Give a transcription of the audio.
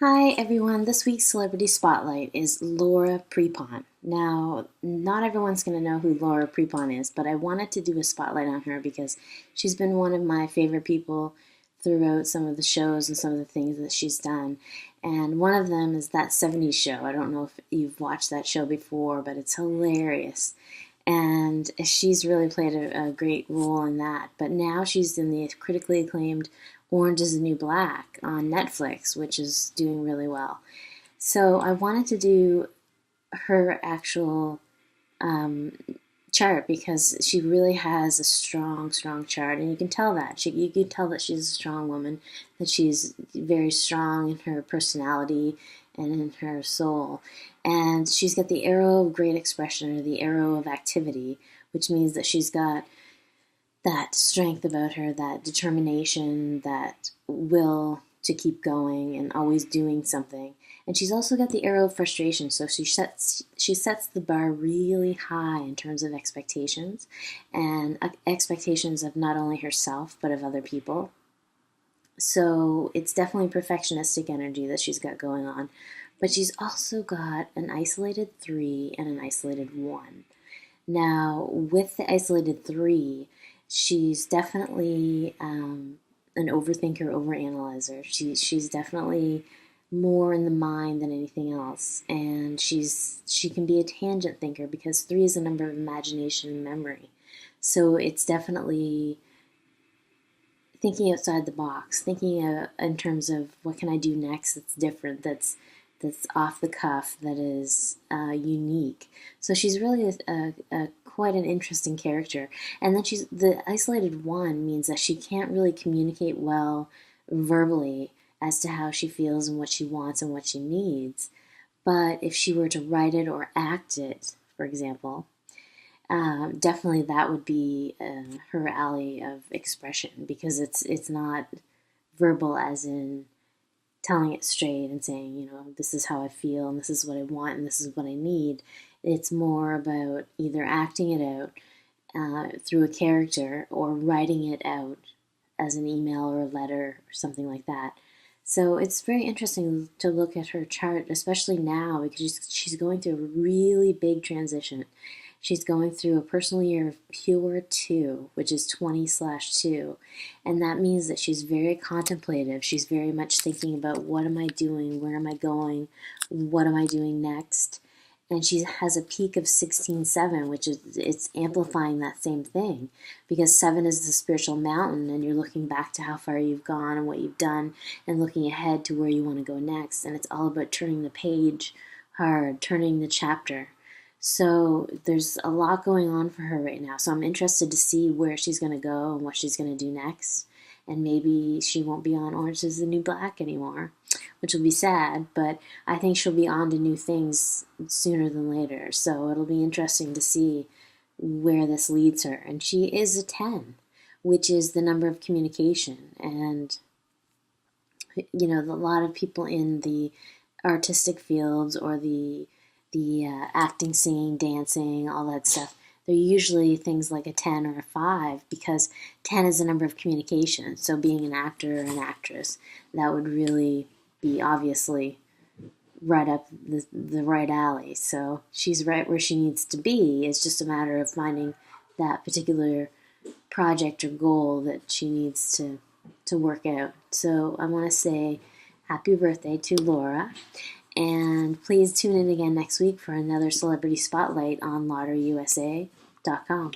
Hi everyone, this week's Celebrity Spotlight is Laura Prepon. Now, not everyone's going to know who Laura Prepon is, but I wanted to do a spotlight on her because she's been one of my favorite people throughout some of the shows and some of the things that she's done. And one of them is that 70s show. I don't know if you've watched that show before, but it's hilarious. And she's really played a great role in that. But now she's in the critically acclaimed Orange is the New Black on Netflix, which is doing really well. So I wanted to do her actual um, chart because she really has a strong, strong chart, and you can tell that. You can tell that she's a strong woman, that she's very strong in her personality and in her soul. And she's got the arrow of great expression, or the arrow of activity, which means that she's got that strength about her, that determination, that will to keep going and always doing something. And she's also got the arrow of frustration, so she sets the bar really high in terms of expectations, and expectations of not only herself but of other people. So it's definitely perfectionistic energy that she's got going on. But she's also got an isolated 3 and an isolated 1. Now, with the isolated 3, she's definitely an overthinker, overanalyzer. She's definitely more in the mind than anything else, and she can be a tangent thinker because 3 is a number of imagination and memory. So it's definitely thinking outside the box, thinking in terms of what can I do next that's different, that's off the cuff, that is unique. So she's really quite an interesting character. And then the isolated 1 means that she can't really communicate well verbally as to how she feels and what she wants and what she needs. But if she were to write it or act it, for example, definitely that would be her alley of expression, because it's not verbal as in telling it straight and saying, this is how I feel and this is what I want and this is what I need. It's more about either acting it out through a character or writing it out as an email or a letter or something like that. So it's very interesting to look at her chart, especially now, because she's going through a really big transition. She's going through a personal year of pure 2, which is 20/2. And that means that she's very contemplative. She's very much thinking about, what am I doing? Where am I going? What am I doing next? And she has a peak of 16/7, which is, it's amplifying that same thing, because 7 is the spiritual mountain, and you're looking back to how far you've gone and what you've done and looking ahead to where you want to go next. And it's all about turning the page hard, turning the chapter. So there's a lot going on for her right now. So I'm interested to see where she's going to go and what she's going to do next. And maybe she won't be on Orange is the New Black anymore, which will be sad, but I think she'll be on to new things sooner than later. So it'll be interesting to see where this leads her. And she is a 10, which is the number of communication. And, a lot of people in the artistic fields or the acting, singing, dancing, all that stuff, they're usually things like a 10 or a 5, because 10 is the number of communication. So being an actor or an actress, that would really be obviously right up the right alley. So she's right where she needs to be. It's just a matter of finding that particular project or goal that she needs to work out. So I want to say happy birthday to Laura. And please tune in again next week for another Celebrity Spotlight on LotteryUSA.com.